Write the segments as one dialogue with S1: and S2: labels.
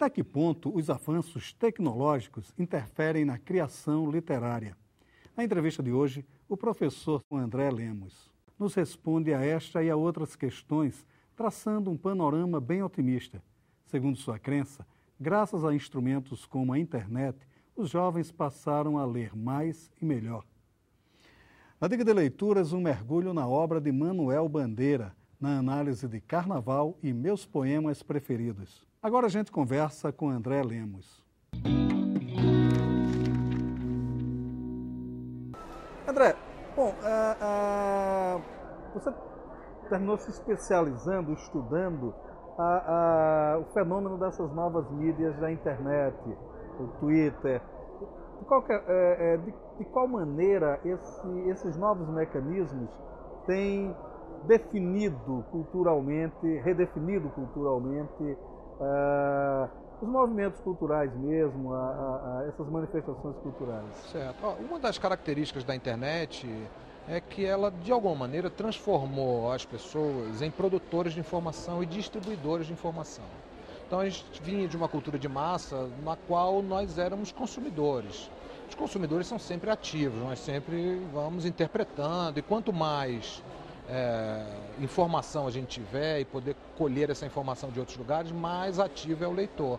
S1: Até que ponto os avanços tecnológicos interferem na criação literária? Na entrevista de hoje, o professor André Lemos nos responde a esta e a outras questões, traçando um panorama bem otimista. Segundo sua crença, graças a instrumentos como a internet, os jovens passaram a ler mais e melhor. Na dica de leituras, um mergulho na obra de Manuel Bandeira, na análise de Carnaval e meus poemas preferidos. Agora a gente conversa com André Lemos. André, bom, você terminou se especializando, estudando o fenômeno dessas novas mídias da internet, o Twitter. De qual maneira esses novos mecanismos têm definido culturalmente, redefinido culturalmente os movimentos culturais mesmo, essas manifestações culturais?
S2: Certo. Uma das características da internet é que ela, de alguma maneira, transformou as pessoas em produtores de informação e distribuidores de informação. Então a gente vinha de uma cultura de massa na qual nós éramos consumidores. Os consumidores são sempre ativos, nós sempre vamos interpretando, e quanto mais informação a gente tiver e poder colher essa informação de outros lugares, mais ativo é o leitor.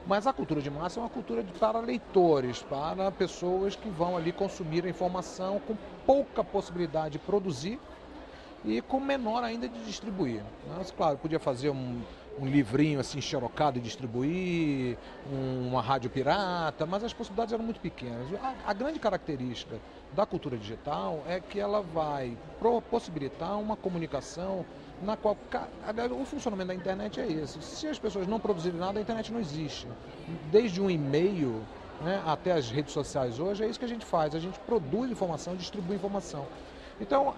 S2: Mas a cultura de massa é uma cultura para leitores, para pessoas que vão ali consumir a informação com pouca possibilidade de produzir e com menor ainda de distribuir. Mas, claro, podia fazer um livrinho assim xerocado e distribuir, uma rádio pirata, mas as possibilidades eram muito pequenas. A grande característica da cultura digital é que ela vai possibilitar uma comunicação na qual o funcionamento da internet é esse. Se as pessoas não produzirem nada, a internet não existe. Desde um e-mail, né, até as redes sociais hoje, é isso que a gente faz. A gente produz informação, distribui informação. Então,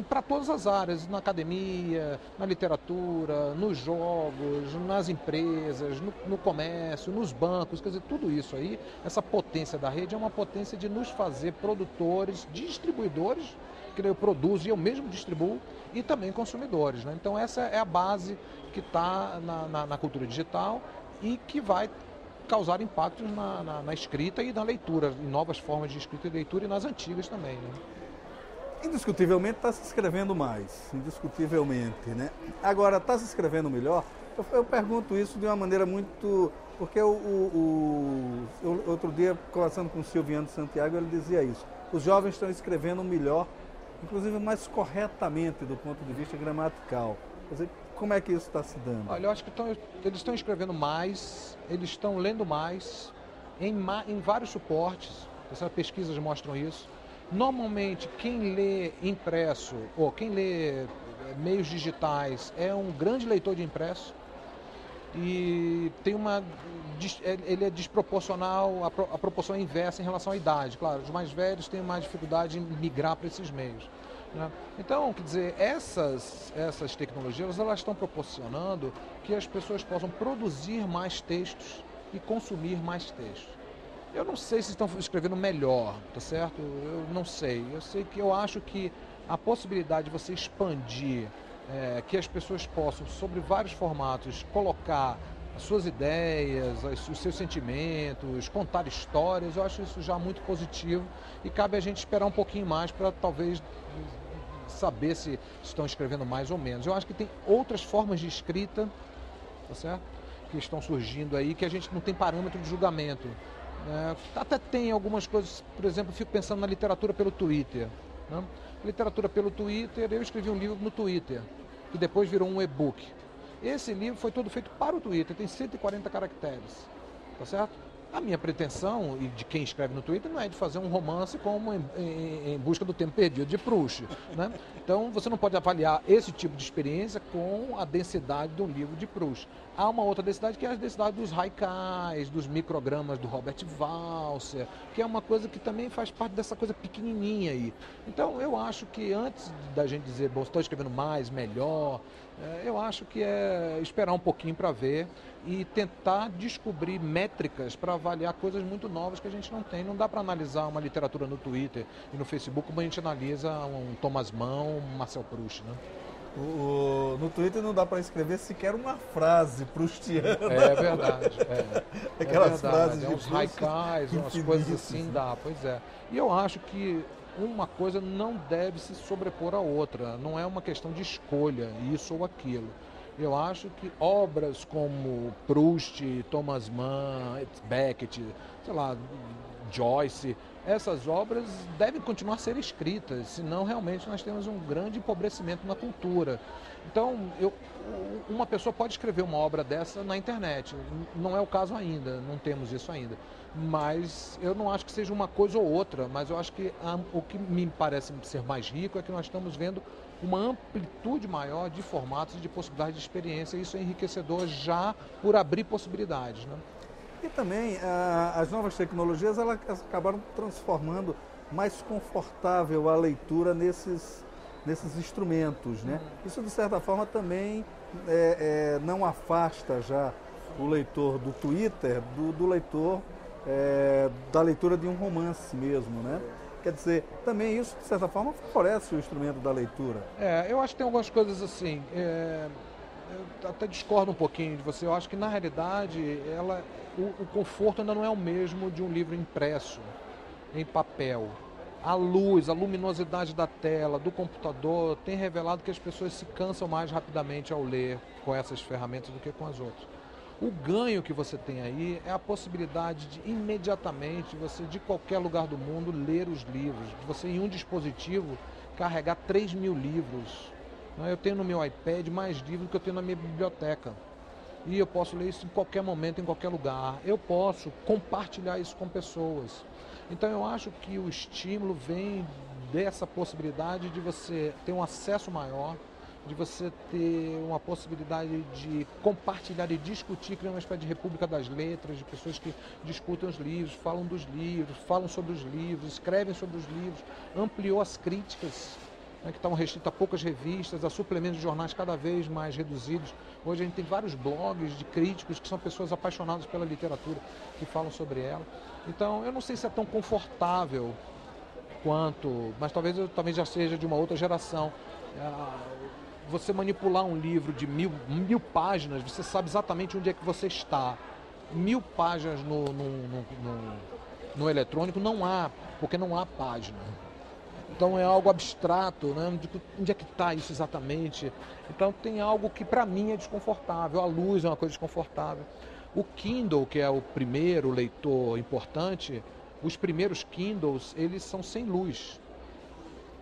S2: para todas as áreas, na academia, na literatura, nos jogos, nas empresas, no comércio, nos bancos, quer dizer, tudo isso aí, essa potência da rede é uma potência de nos fazer produtores, distribuidores, que eu produzo e eu mesmo distribuo, e também consumidores, né? Então, essa é a base que está na cultura digital e que vai causar impactos na escrita e na leitura, em novas formas de escrita e leitura e nas antigas também, né?
S1: Indiscutivelmente está se escrevendo mais, indiscutivelmente, né? Agora, está se escrevendo melhor? Eu pergunto isso de uma maneira muito... Porque outro dia, conversando com o Silviano Santiago, ele dizia isso. Os jovens estão escrevendo melhor, inclusive mais corretamente do ponto de vista gramatical. Quer dizer, como é que isso está se dando?
S2: Olha, eu acho que eles estão escrevendo mais, eles estão lendo mais, em vários suportes, essas pesquisas mostram isso. Normalmente, quem lê impresso ou quem lê meios digitais é um grande leitor de impresso e ele é desproporcional, a proporção é inversa em relação à idade. Claro, os mais velhos têm mais dificuldade em migrar para esses meios, né? Então, quer dizer, essas tecnologias elas estão proporcionando que as pessoas possam produzir mais textos e consumir mais textos. Eu não sei se estão escrevendo melhor, tá certo? Eu não sei. Eu sei que eu acho que a possibilidade de você expandir, que as pessoas possam, sobre vários formatos, colocar as suas ideias, os seus sentimentos, contar histórias, eu acho isso já muito positivo e cabe a gente esperar um pouquinho mais para talvez saber se estão escrevendo mais ou menos. Eu acho que tem outras formas de escrita, tá certo? Que estão surgindo aí, que a gente não tem parâmetro de julgamento. Até tem algumas coisas, por exemplo, fico pensando na literatura pelo Twitter, né? Literatura pelo Twitter, eu escrevi um livro no Twitter, que depois virou um e-book. Esse livro foi todo feito para o Twitter, tem 140 caracteres, tá certo? A minha pretensão, e de quem escreve no Twitter, não é de fazer um romance como em Busca do Tempo Perdido, de Proust, né? Então, você não pode avaliar esse tipo de experiência com a densidade de um livro de Proust. Há uma outra densidade que é a densidade dos haikais, dos microgramas do Robert Walser, que é uma coisa que também faz parte dessa coisa pequenininha aí. Então, eu acho que antes da gente dizer, bom, estou escrevendo mais, melhor, eu acho que é esperar um pouquinho para ver e tentar descobrir métricas para avaliar coisas muito novas que a gente não tem. Não dá para analisar uma literatura no Twitter e no Facebook como a gente analisa um Thomas Mann, um Marcel Proust, né?
S1: No Twitter não dá para escrever sequer uma frase proustiana.
S2: É verdade.
S1: Aquelas frases de
S2: uns haikais, umas coisas assim, dá. Pois é. E eu acho que uma coisa não deve se sobrepor à outra. Não é uma questão de escolha, isso ou aquilo. Eu acho que obras como Proust, Thomas Mann, Beckett, sei lá, Joyce, essas obras devem continuar a ser escritas, senão realmente nós temos um grande empobrecimento na cultura. Então, uma pessoa pode escrever uma obra dessa na internet, não é o caso ainda, não temos isso ainda. Mas eu não acho que seja uma coisa ou outra, mas eu acho que o que me parece ser mais rico é que nós estamos vendo uma amplitude maior de formatos e de possibilidades de experiência, e isso é enriquecedor já por abrir possibilidades, né?
S1: E também as novas tecnologias elas acabaram transformando mais confortável a leitura nesses instrumentos, né? Isso de certa forma também não afasta já o leitor do Twitter do leitor da leitura de um romance mesmo, né? Quer dizer, também isso de certa forma favorece o instrumento da leitura.
S2: Eu acho que tem algumas coisas assim. Eu até discordo um pouquinho de você. Eu acho que na realidade o conforto ainda não é o mesmo de um livro impresso em papel. A luz, a luminosidade da tela, do computador, tem revelado que as pessoas se cansam mais rapidamente ao ler com essas ferramentas do que com as outras. O ganho que você tem aí é a possibilidade de imediatamente você, de qualquer lugar do mundo, ler os livros. De você, em um dispositivo, carregar 3.000 livros. Eu tenho no meu iPad mais livros do que eu tenho na minha biblioteca. E eu posso ler isso em qualquer momento, em qualquer lugar. Eu posso compartilhar isso com pessoas. Então eu acho que o estímulo vem dessa possibilidade de você ter um acesso maior, de você ter uma possibilidade de compartilhar e discutir, criar uma espécie de república das letras, de pessoas que discutem os livros, falam dos livros, falam sobre os livros, escrevem sobre os livros, ampliou as críticas, né, que estavam restritas a poucas revistas, a suplementos de jornais cada vez mais reduzidos. Hoje a gente tem vários blogs de críticos que são pessoas apaixonadas pela literatura, que falam sobre ela. Então eu não sei se é tão confortável quanto, mas talvez eu também já seja de uma outra geração. Você manipular um livro de mil páginas, você sabe exatamente onde é que você está. 1000 páginas no eletrônico não há, porque não há página. Então é algo abstrato, né? Onde é que está isso exatamente? Então tem algo que para mim é desconfortável. A luz é uma coisa desconfortável. O Kindle, que é o primeiro leitor importante, os primeiros Kindles, eles são sem luz.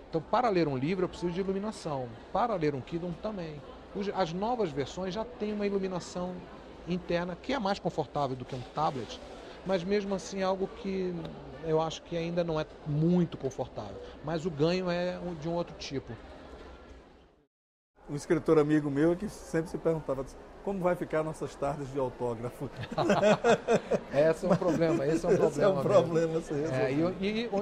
S2: Então, para ler um livro, eu preciso de iluminação. Para ler um Kindle, também. As novas versões já têm uma iluminação interna, que é mais confortável do que um tablet, mas mesmo assim é algo que eu acho que ainda não é muito confortável. Mas o ganho é de um outro tipo.
S1: Um escritor amigo meu que sempre se perguntava como vai ficar nossas tardes de autógrafo.
S2: Esse é um problema, esse é um problema.
S1: Esse é um problema,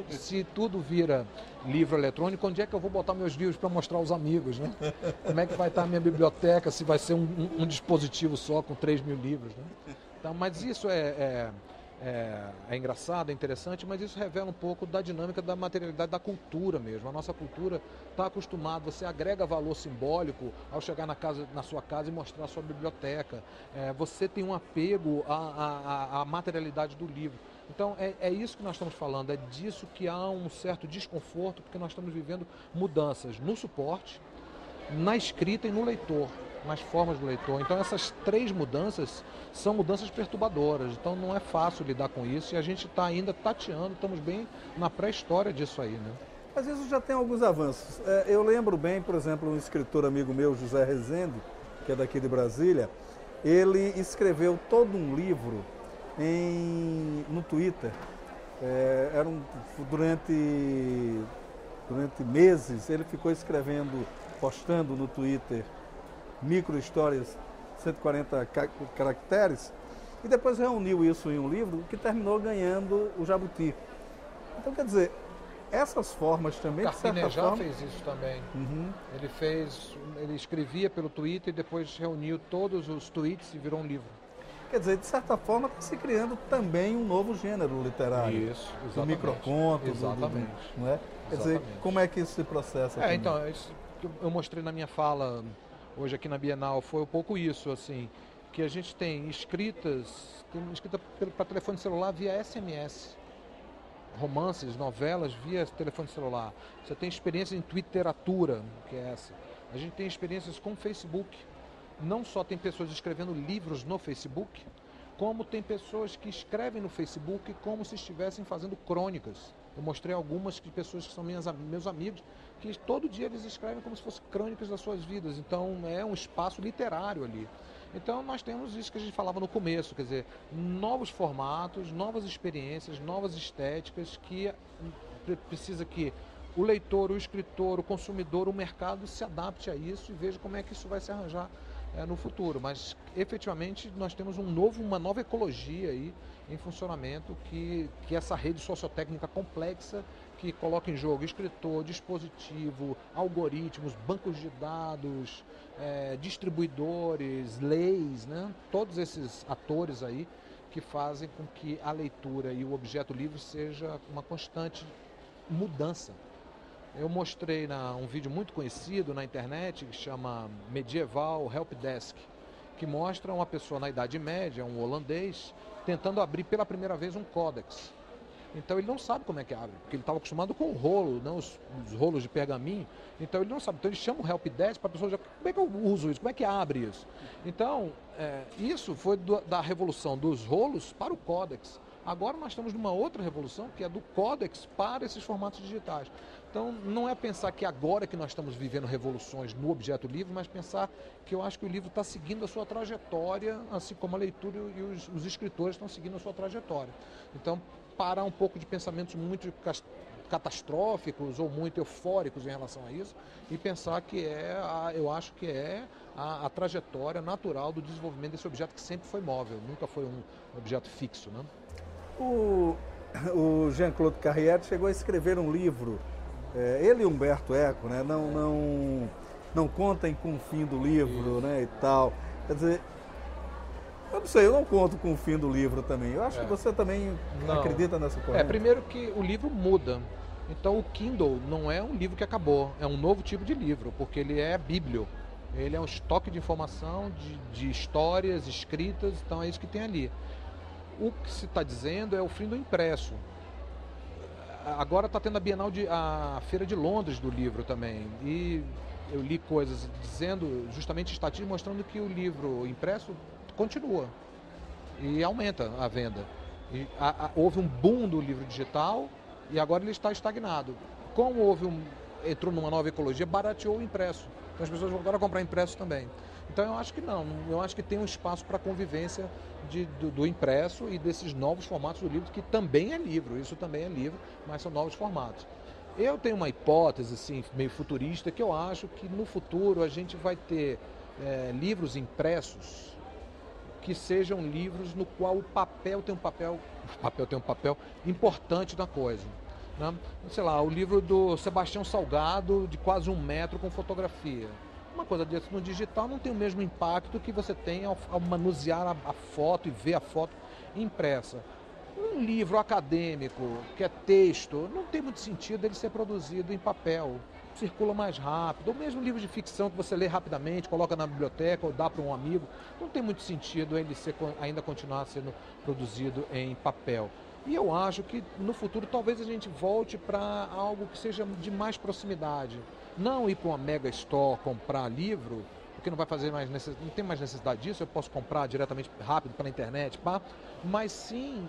S2: e se tudo vira livro eletrônico, onde é que eu vou botar meus livros para mostrar aos amigos, né? Como é que vai estar a minha biblioteca, se vai ser um dispositivo só com 3.000 livros, né? Então, mas isso é engraçado, é interessante, mas isso revela um pouco da dinâmica da materialidade da cultura mesmo. A nossa cultura está acostumada, você agrega valor simbólico ao chegar na sua casa e mostrar a sua biblioteca. Você tem um apego à materialidade do livro. Então é isso que nós estamos falando, é disso que há um certo desconforto, porque nós estamos vivendo mudanças no suporte, na escrita e no leitor, nas formas do leitor. Então essas 3 mudanças são mudanças perturbadoras, então não é fácil lidar com isso e a gente está ainda tateando, estamos bem na pré-história disso aí, né?
S1: Mas isso já tem alguns avanços. Eu lembro bem, por exemplo, um escritor amigo meu, José Rezende, que é daqui de Brasília, ele escreveu todo um livro no Twitter. Durante meses ele ficou escrevendo, postando no Twitter micro-histórias, 140 caracteres, e depois reuniu isso em um livro que terminou ganhando o Jabuti. Então, quer dizer, essas formas também, de certa forma...
S2: fez isso também. Uhum. Ele escrevia pelo Twitter e depois reuniu todos os tweets e virou um livro.
S1: Quer dizer, de certa forma está se criando também um novo gênero literário.
S2: Isso, exatamente.
S1: Do microconto.
S2: Exatamente.
S1: Não é? Quer dizer, como é que isso se processa?
S2: Então, que eu mostrei na minha fala hoje aqui na Bienal foi um pouco isso, assim, que a gente tem escrita para telefone celular via SMS, romances, novelas via telefone celular. Você tem experiências em Twitteratura, que é essa. A gente tem experiências com Facebook. Não só tem pessoas escrevendo livros no Facebook, como tem pessoas que escrevem no Facebook como se estivessem fazendo crônicas. Eu mostrei algumas de pessoas que são meus amigos, que todo dia eles escrevem como se fossem crônicas das suas vidas. Então é um espaço literário ali. Então nós temos isso que a gente falava no começo, quer dizer, novos formatos, novas experiências, novas estéticas que precisa que o leitor, o escritor, o consumidor, o mercado se adapte a isso e veja como é que isso vai se arranjar no futuro. Mas efetivamente nós temos uma nova ecologia aí em funcionamento que essa rede sociotécnica complexa que coloca em jogo escritor, dispositivo, algoritmos, bancos de dados, distribuidores, leis, né? Todos esses atores aí que fazem com que a leitura e o objeto livre seja uma constante mudança. Eu mostrei um vídeo muito conhecido na internet que chama Medieval Help Desk, que mostra uma pessoa na Idade Média, um holandês, tentando abrir pela primeira vez um códex. Então ele não sabe como é que abre, porque ele estava acostumado com o rolo, não os rolos de pergaminho, então ele não sabe. Então ele chama o Help Desk para a pessoa dizer, como é que eu uso isso, como é que abre isso? Então, isso foi da revolução dos rolos para o códex. Agora nós estamos numa outra revolução, que é do códex para esses formatos digitais. Então, não é pensar que agora que nós estamos vivendo revoluções no objeto livre, mas pensar que eu acho que o livro está seguindo a sua trajetória, assim como a leitura e os escritores estão seguindo a sua trajetória. Então, parar um pouco de pensamentos muito catastróficos ou muito eufóricos em relação a isso e pensar que eu acho que é a trajetória natural do desenvolvimento desse objeto que sempre foi móvel, nunca foi um objeto fixo, né?
S1: O Jean-Claude Carrière chegou a escrever um livro, ele e Humberto Eco, né? Não contem com o fim do livro, né, e tal. Quer dizer, eu não sei, eu não conto com o fim do livro também. Eu acho que você também acredita nessa corrente.
S2: Primeiro que o livro muda. Então o Kindle não é um livro que acabou, é um novo tipo de livro, porque ele é bíblio. Ele é um estoque de informação, de histórias escritas, então é isso que tem ali. O que se está dizendo é o fim do impresso. Agora está tendo a Feira de Londres do livro também. E eu li coisas dizendo, justamente estatísticas, mostrando que o livro impresso continua e aumenta a venda. E houve um boom do livro digital e agora ele está estagnado. Como entrou numa nova ecologia, barateou o impresso. Então as pessoas vão agora comprar impresso também. Então eu acho que não, eu acho que tem um espaço para convivência do impresso e desses novos formatos do livro, que também é livro, isso também é livro, mas são novos formatos. Eu tenho uma hipótese assim, meio futurista, que eu acho que no futuro a gente vai ter livros impressos que sejam livros no qual o papel tem um papel importante na coisa. Né? Sei lá, o livro do Sebastião Salgado, de quase 1 metro, com fotografia. Uma coisa dessa no digital não tem o mesmo impacto que você tem ao manusear a foto e ver a foto impressa. Um livro acadêmico, que é texto, não tem muito sentido ele ser produzido em papel. Circula mais rápido. Ou mesmo livro de ficção que você lê rapidamente, coloca na biblioteca ou dá para um amigo. Não tem muito sentido ele ainda continuar sendo produzido em papel. E eu acho que no futuro talvez a gente volte para algo que seja de mais proximidade. Não ir para uma mega store comprar livro, porque não vai fazer não tem mais necessidade disso, eu posso comprar diretamente rápido pela internet, mas sim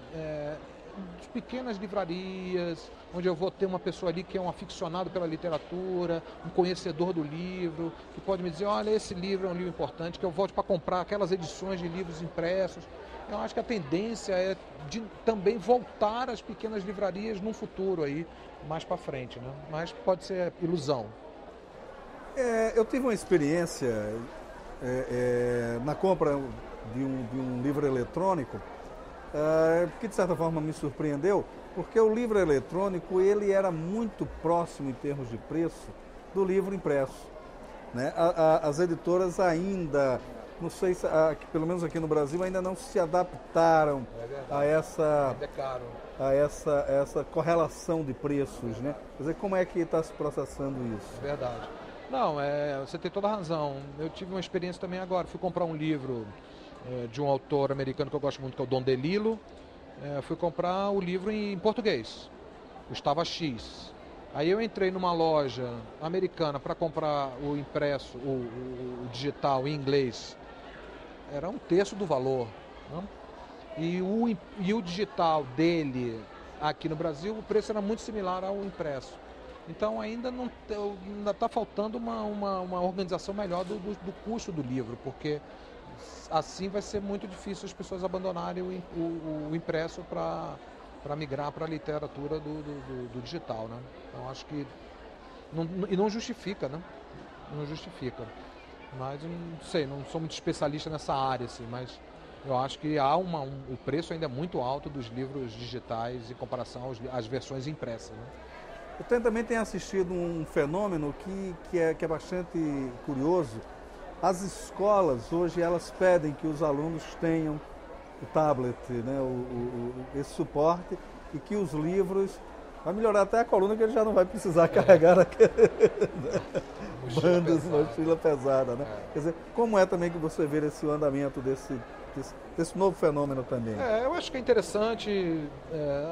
S2: pequenas livrarias, onde eu vou ter uma pessoa ali que é um aficionado pela literatura, um conhecedor do livro, que pode me dizer, olha, esse livro é um livro importante, que eu volte para comprar aquelas edições de livros impressos. Eu acho que a tendência é de também voltar às pequenas livrarias num futuro aí, mais para frente, né? Mas pode ser ilusão.
S1: Eu tive uma experiência na compra de um livro eletrônico que de certa forma me surpreendeu, porque o livro eletrônico ele era muito próximo em termos de preço do livro impresso, né? As editoras ainda, não sei se pelo menos aqui no Brasil ainda não se adaptaram a essa correlação de preços, né? Quer dizer, como é que está se processando isso?
S2: É verdade. Não, você tem toda a razão. Eu tive uma experiência também agora. Fui comprar um livro de um autor americano que eu gosto muito, que é o Don DeLillo. Fui comprar o livro em português. Custava X. Aí eu entrei numa loja americana para comprar o impresso, o digital em inglês. Era um terço do valor. Né? E o digital dele aqui no Brasil, o preço era muito similar ao impresso. Então ainda está faltando uma organização melhor do custo do livro, porque assim vai ser muito difícil as pessoas abandonarem o impresso para migrar para a literatura do digital, né? Então acho que não justifica, né? Não justifica. Mas não sei, não sou muito especialista nessa área, assim, mas eu acho que o preço ainda é muito alto dos livros digitais em comparação às versões impressas, né?
S1: Eu também tenho assistido um fenômeno que é bastante curioso. As escolas hoje elas pedem que os alunos tenham o tablet, né, esse suporte, e que os livros, vai melhorar até a coluna, que ele já não vai precisar carregar bandas, mochila pesada, né? Quer dizer, como é também que você vê esse andamento desse novo fenômeno também?
S2: Eu acho que é interessante,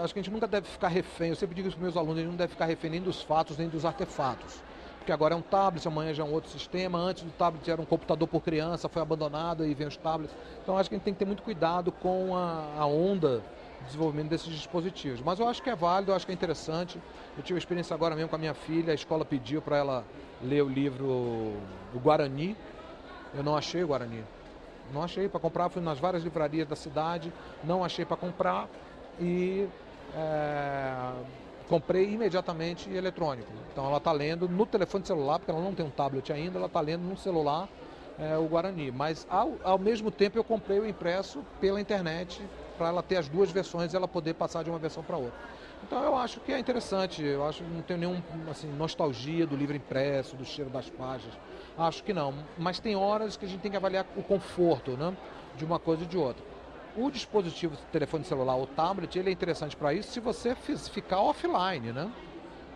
S2: acho que a gente nunca deve ficar refém, eu sempre digo isso para os meus alunos, a gente não deve ficar refém nem dos fatos, nem dos artefatos. Porque agora é um tablet, amanhã já é um outro sistema, antes do tablet era um computador por criança, foi abandonado e vem os tablets. Então acho que a gente tem que ter muito cuidado com a onda de desenvolvimento desses dispositivos. Mas eu acho que é válido, eu acho que é interessante. Eu tive uma experiência agora mesmo com a minha filha, a escola pediu para ela ler o livro O Guarani. Eu não achei o Guarani. Não achei para comprar, fui nas várias livrarias da cidade, não achei para comprar e comprei imediatamente eletrônico. Então ela está lendo no telefone celular, porque ela não tem um tablet ainda, ela está lendo no celular o Guarani. Mas ao mesmo tempo eu comprei o impresso pela internet para ela ter as duas versões e ela poder passar de uma versão para outra. Então eu acho que é interessante, eu acho que não tenho nenhuma nostalgia do livro impresso, do cheiro das páginas. Acho que não, mas tem horas que a gente tem que avaliar o conforto, né, de uma coisa e de outra. O dispositivo, telefone celular ou tablet, ele é interessante para isso se você ficar offline, né?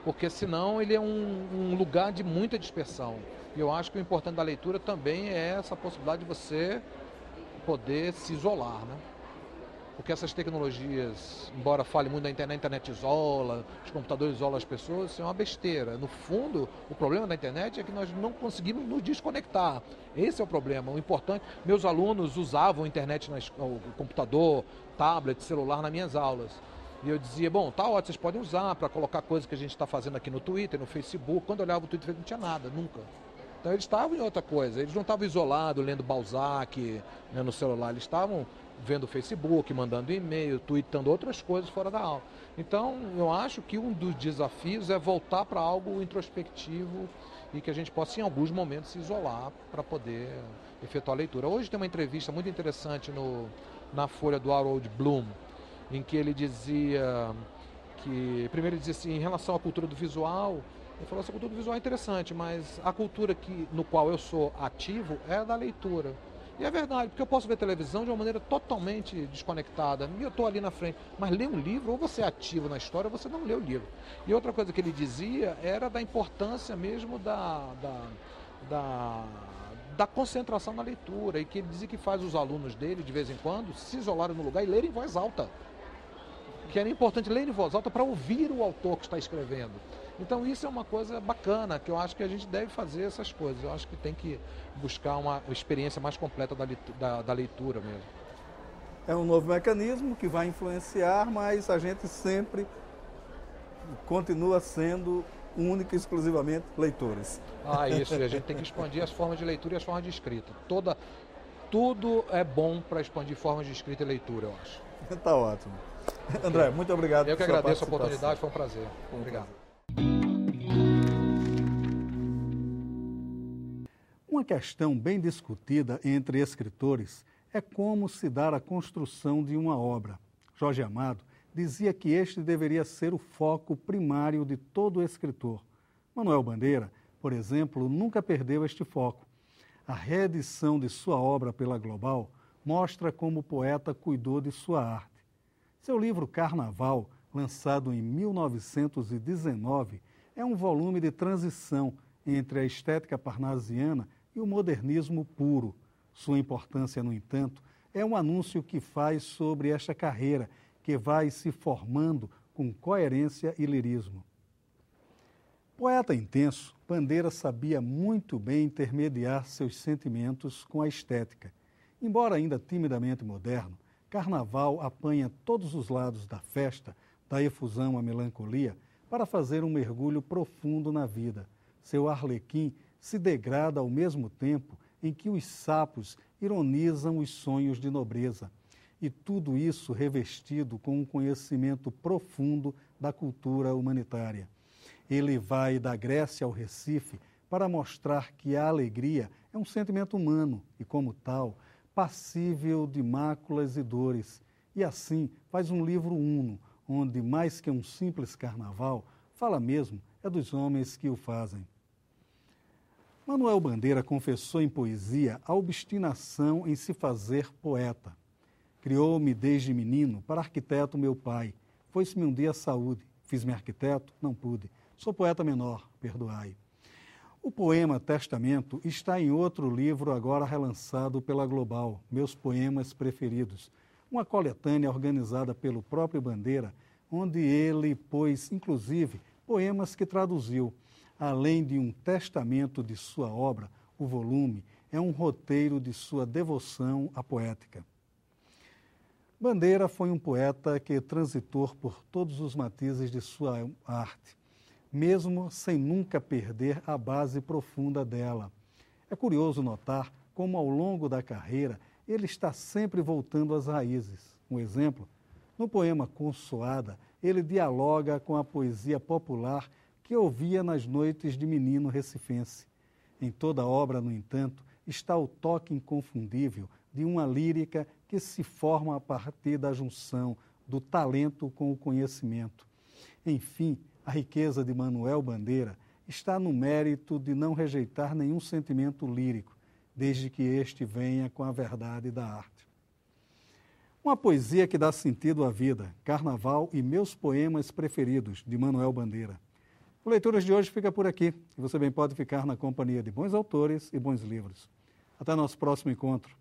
S2: Porque senão ele é um lugar de muita dispersão. E eu acho que o importante da leitura também é essa possibilidade de você poder se isolar, né? Porque essas tecnologias, embora fale muito da internet, a internet isola, os computadores isolam as pessoas, isso é uma besteira. No fundo, o problema da internet é que nós não conseguimos nos desconectar. Esse é o problema. O importante, meus alunos usavam a internet, o computador, tablet, celular nas minhas aulas. E eu dizia, bom, tá ótimo, vocês podem usar para colocar coisas que a gente está fazendo aqui no Twitter, no Facebook. Quando eu olhava o Twitter, não tinha nada, nunca. Então eles estavam em outra coisa, eles não estavam isolados, lendo Balzac, né, no celular, eles estavam vendo o Facebook, mandando e-mail, tweetando outras coisas fora da aula. Então, eu acho que um dos desafios é voltar para algo introspectivo e que a gente possa, em alguns momentos, se isolar para poder efetuar a leitura. Hoje tem uma entrevista muito interessante na Folha do Harold Bloom, em que ele dizia que, primeiro ele dizia assim, em relação à cultura do visual, ele falou assim, a cultura do visual é interessante, mas a cultura no qual eu sou ativo é a da leitura. E é verdade, porque eu posso ver televisão de uma maneira totalmente desconectada. E eu estou ali na frente. Mas ler um livro, ou você é ativo na história, ou você não lê o livro. E outra coisa que ele dizia era da importância mesmo da concentração na leitura. E que ele dizia que faz os alunos dele, de vez em quando, se isolarem no lugar e lerem em voz alta. Que era importante ler em voz alta para ouvir o autor que está escrevendo. Então isso é uma coisa bacana, que eu acho que a gente deve fazer essas coisas. Eu acho que tem que buscar uma experiência mais completa da leitura mesmo.
S1: É um novo mecanismo que vai influenciar, mas a gente sempre continua sendo única e exclusivamente leitores.
S2: Isso, e a gente tem que expandir as formas de leitura e as formas de escrita. Tudo é bom para expandir formas de escrita e leitura, eu acho.
S1: Tá ótimo. Okay. André, muito obrigado.
S2: Eu que agradeço a oportunidade, foi um prazer. Obrigado.
S1: Uma questão bem discutida entre escritores é como se dar a construção de uma obra. Jorge Amado dizia que este deveria ser o foco primário de todo escritor. Manuel Bandeira, por exemplo, nunca perdeu este foco. A reedição de sua obra pela Global mostra como o poeta cuidou de sua arte. Seu livro Carnaval, lançado em 1919, é um volume de transição entre a estética parnasiana e o modernismo puro. Sua importância, no entanto, é um anúncio que faz sobre esta carreira que vai se formando com coerência e lirismo. Poeta intenso, Bandeira sabia muito bem intermediar seus sentimentos com a estética. Embora ainda timidamente moderno, Carnaval apanha todos os lados da festa, da efusão à melancolia, para fazer um mergulho profundo na vida. Seu Arlequim se degrada ao mesmo tempo em que os sapos ironizam os sonhos de nobreza. E tudo isso revestido com um conhecimento profundo da cultura humanitária. Ele vai da Grécia ao Recife para mostrar que a alegria é um sentimento humano e, como tal, passível de máculas e dores. E assim faz um livro uno, onde, mais que um simples carnaval, fala mesmo é dos homens que o fazem. Manuel Bandeira confessou em poesia a obstinação em se fazer poeta. Criou-me desde menino para arquiteto meu pai. Foi-se-me um dia a saúde. Fiz-me arquiteto? Não pude. Sou poeta menor, perdoai. O poema Testamento está em outro livro agora relançado pela Global, Meus Poemas Preferidos, uma coletânea organizada pelo próprio Bandeira, onde ele pôs, inclusive, poemas que traduziu. Além de um testamento de sua obra, o volume é um roteiro de sua devoção à poética. Bandeira foi um poeta que transitou por todos os matizes de sua arte, mesmo sem nunca perder a base profunda dela. É curioso notar como, ao longo da carreira, ele está sempre voltando às raízes. Um exemplo, no poema Consoada, ele dialoga com a poesia popular que ouvia nas noites de menino recifense. Em toda a obra, no entanto, está o toque inconfundível de uma lírica que se forma a partir da junção do talento com o conhecimento. Enfim, a riqueza de Manuel Bandeira está no mérito de não rejeitar nenhum sentimento lírico, desde que este venha com a verdade da arte. Uma poesia que dá sentido à vida, Carnaval e Meus Poemas Preferidos, de Manuel Bandeira. O Leituras de hoje fica por aqui, e você bem pode ficar na companhia de bons autores e bons livros. Até nosso próximo encontro.